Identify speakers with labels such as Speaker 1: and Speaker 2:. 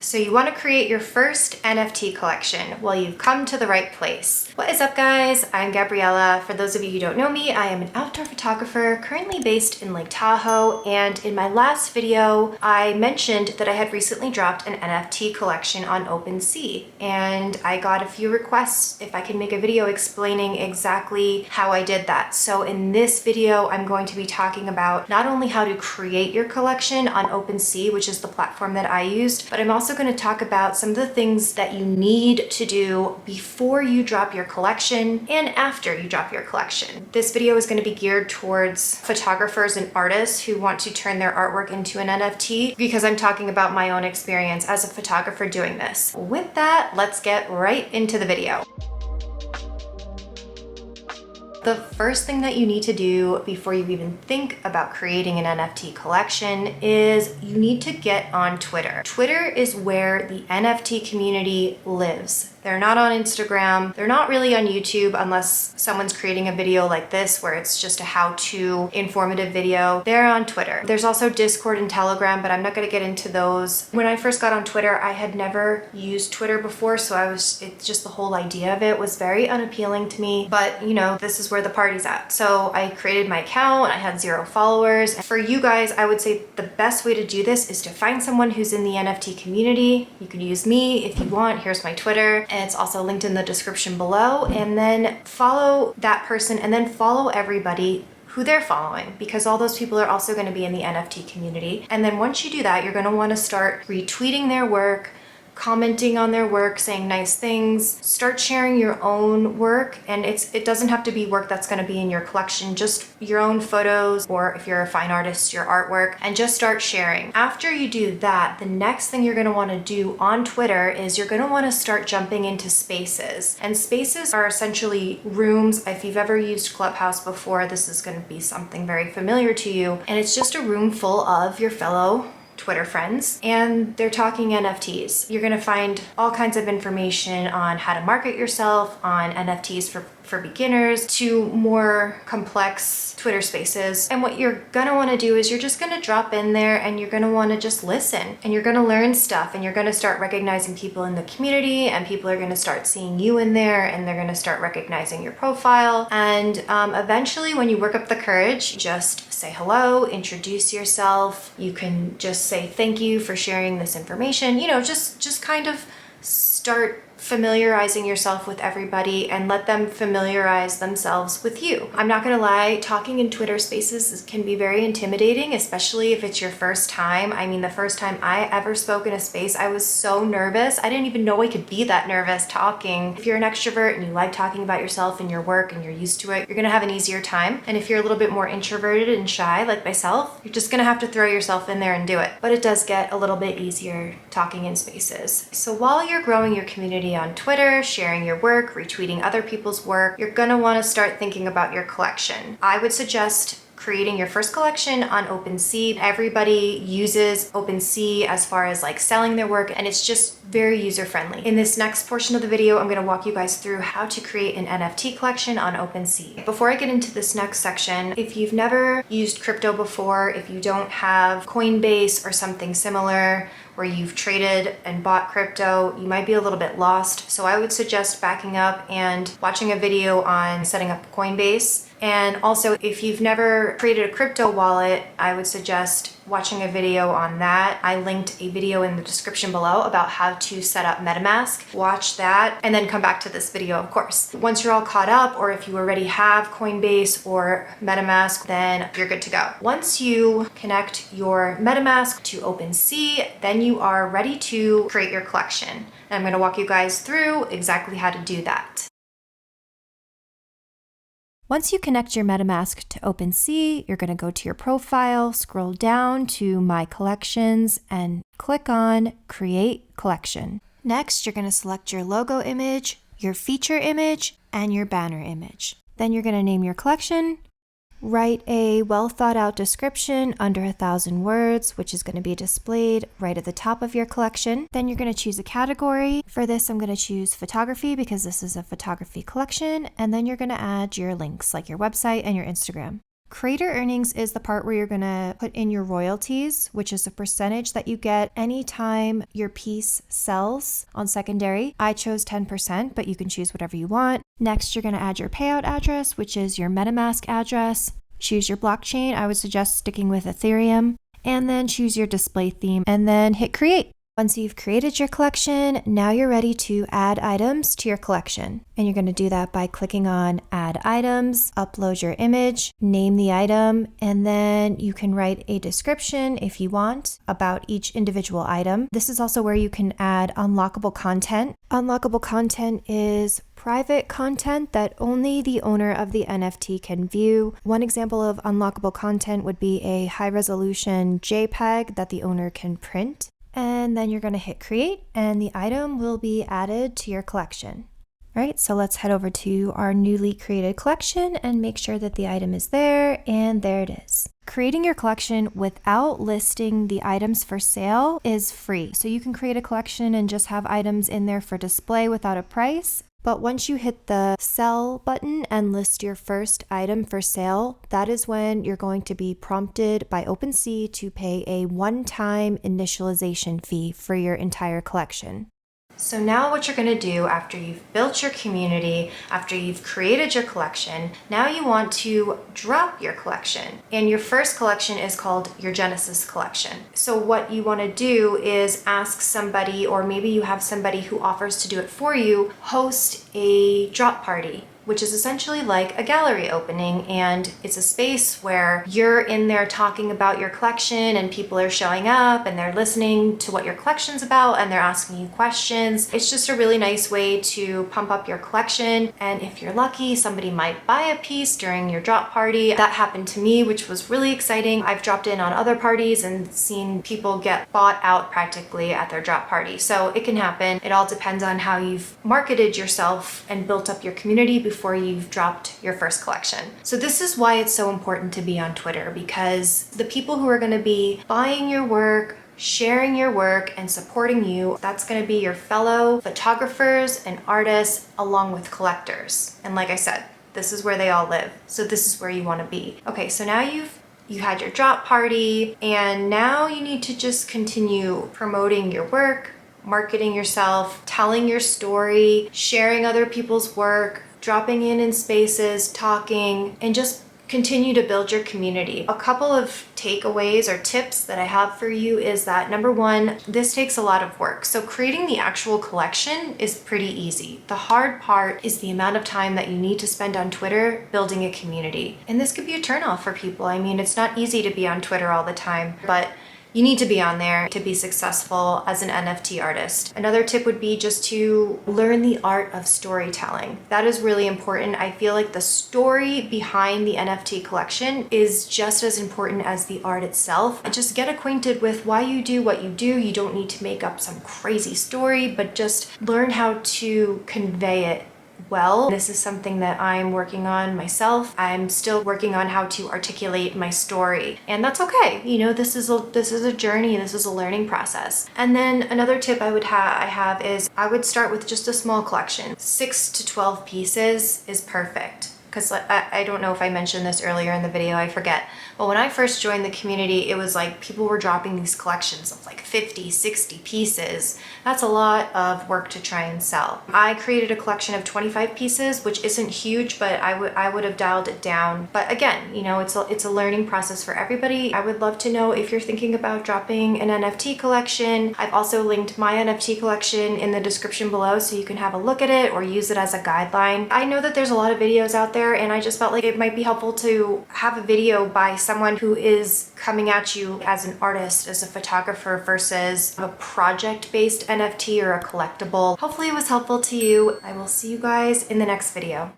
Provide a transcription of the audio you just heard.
Speaker 1: So you want to create your first NFT collection. Well, you've come to the right place. What is up, guys? I'm Gabriella. For those of you who don't know me, I am an outdoor photographer currently based in Lake Tahoe, and in my last video, I mentioned that I had recently dropped an NFT collection on OpenSea, and I got a few requests if I can make a video explaining exactly how I did that. So in this video, I'm going to be talking about not only how to create your collection on OpenSea, which is the platform that I used, but I'm also going to talk about some of the things that you need to do before you drop your collection and after you drop your collection. This video is going to be geared towards photographers and artists who want to turn their artwork into an NFT, because I'm talking about my own experience as a photographer doing this. With that, let's get right into the video. The first thing that you need to do before you even think about creating an NFT collection is you need to get on Twitter. Twitter is where the NFT community lives. They're not on Instagram. They're not really on YouTube unless someone's creating a video like this where it's just a how-to informative video. They're on Twitter. There's also Discord and Telegram, but I'm not gonna get into those. When I first got on Twitter, I had never used Twitter before, so it's just the whole idea of it was very unappealing to me. But you know, this is where the party's at. So I created my account, I had 0 followers. For you guys, I would say the best way to do this is to find someone who's in the NFT community. You can use me if you want. Here's my Twitter. And it's also linked in the description below, and then follow that person and then follow everybody who they're following, because all those people are also going to be in the NFT community. And then once you do that, you're going to want to start retweeting their work, commenting on their work, saying nice things, start sharing your own work. And it doesn't have to be work that's going to be in your collection, just your own photos, or if you're a fine artist, your artwork, and just start sharing. After you do that, the next thing you're going to want to do on Twitter is you're going to want to start jumping into spaces. And spaces are essentially rooms. If you've ever used Clubhouse before, this is going to be something very familiar to you. And it's just a room full of your fellow Twitter friends, and they're talking NFTs. You're gonna find all kinds of information on how to market yourself, on NFTs for beginners to more complex Twitter spaces. And what you're gonna wanna do is you're just gonna drop in there and you're gonna wanna just listen, and you're gonna learn stuff, and you're gonna start recognizing people in the community, and people are gonna start seeing you in there, and they're gonna start recognizing your profile. And eventually, when you work up the courage, just say hello, introduce yourself. You can just say thank you for sharing this information. You know, just kind of start familiarizing yourself with everybody and let them familiarize themselves with you. I'm not gonna lie, talking in Twitter spaces can be very intimidating, especially if it's your first time. I mean, the first time I ever spoke in a space, I was so nervous. I didn't even know I could be that nervous talking. If you're an extrovert and you like talking about yourself and your work and you're used to it, you're gonna have an easier time. And if you're a little bit more introverted and shy like myself, you're just gonna have to throw yourself in there and do it. But it does get a little bit easier talking in spaces. So while you're growing your community on Twitter, sharing your work, retweeting other people's work, you're gonna wanna start thinking about your collection. I would suggest creating your first collection on OpenSea. Everybody uses OpenSea as far as like selling their work, and it's just very user-friendly. In this next portion of the video, I'm gonna walk you guys through how to create an NFT collection on OpenSea. Before I get into this next section, if you've never used crypto before, if you don't have Coinbase or something similar, where you've traded and bought crypto, you might be a little bit lost. So I would suggest backing up and watching a video on setting up Coinbase. And also, if you've never created a crypto wallet, I would suggest watching a video on that. I linked a video in the description below about how to set up Metamask. Watch that and then come back to this video, of course. Once you're all caught up, or if you already have Coinbase or Metamask, then you're good to go. Once you connect your Metamask to OpenSea, then you are ready to create your collection. And I'm gonna walk you guys through exactly how to do that. Once you connect your Metamask to OpenSea, you're going to go to your profile, scroll down to My Collections, and click on Create Collection. Next, you're going to select your logo image, your feature image, and your banner image. Then you're going to name your collection, write a well thought out description under 1,000 words, which is going to be displayed right at the top of your collection. Then you're going to choose a category. For this, I'm going to choose photography because this is a photography collection. And then you're going to add your links like your website and your Instagram. Creator earnings is the part where you're gonna put in your royalties, which is a percentage that you get anytime your piece sells on secondary. I chose 10%, but you can choose whatever you want. Next, you're gonna add your payout address, which is your Metamask address. Choose your blockchain. I would suggest sticking with Ethereum. And then choose your display theme and then hit create. Once you've created your collection, now you're ready to add items to your collection. And you're going to do that by clicking on add items, upload your image, name the item, and then you can write a description if you want about each individual item. This is also where you can add unlockable content. Unlockable content is private content that only the owner of the NFT can view. One example of unlockable content would be a high resolution JPEG that the owner can print. And then you're going to hit create and the item will be added to your collection. All right, so let's head over to our newly created collection and make sure that the item is there, and there it is. Creating your collection without listing the items for sale is free. So you can create a collection and just have items in there for display without a price. But once you hit the sell button and list your first item for sale, that is when you're going to be prompted by OpenSea to pay a one-time initialization fee for your entire collection. So now what you're going to do after you've built your community, after you've created your collection, now you want to drop your collection. And your first collection is called your Genesis collection. So what you want to do is ask somebody, or maybe you have somebody who offers to do it for you, host a drop party, which is essentially like a gallery opening, and it's a space where you're in there talking about your collection and people are showing up and they're listening to what your collection's about and they're asking you questions. It's just a really nice way to pump up your collection, and if you're lucky, somebody might buy a piece during your drop party. That happened to me, which was really exciting. I've dropped in on other parties and seen people get bought out practically at their drop party. So it can happen. It all depends on how you've marketed yourself and built up your community before you've dropped your first collection. So this is why it's so important to be on Twitter, because the people who are going to be buying your work, sharing your work, and supporting you, that's going to be your fellow photographers and artists along with collectors. And like I said, this is where they all live. So this is where you want to be. Okay, so now you had your drop party, and now you need to just continue promoting your work, marketing yourself, telling your story, sharing other people's work, dropping in spaces, talking, and just continue to build your community. A couple of takeaways or tips that I have for you is that, number one, this takes a lot of work. So creating the actual collection is pretty easy. The hard part is the amount of time that you need to spend on Twitter building a community. And this could be a turnoff for people. I mean, it's not easy to be on Twitter all the time, but you need to be on there to be successful as an NFT artist. Another tip would be just to learn the art of storytelling. That is really important. I feel like the story behind the NFT collection is just as important as the art itself. And just get acquainted with why you do what you do. You don't need to make up some crazy story, but just learn how to convey it well. This is something that I'm working on myself. I'm still working on how to articulate my story, and that's okay. You know, this is a journey. This is a learning process. And then another tip I have is I would start with just a small collection. 6 to 12 pieces is perfect. Because I don't know if I mentioned this earlier in the video, I forget. But when I first joined the community, it was like people were dropping these collections of like 50, 60 pieces. That's a lot of work to try and sell. I created a collection of 25 pieces, which isn't huge, but I would have dialed it down. But again, you know, it's a learning process for everybody. I would love to know if you're thinking about dropping an NFT collection. I've also linked my NFT collection in the description below so you can have a look at it or use it as a guideline. I know that there's a lot of videos out there, and I just felt like it might be helpful to have a video by someone who is coming at you as an artist, as a photographer, versus a project-based NFT or a collectible. Hopefully it was helpful to you. I will see you guys in the next video.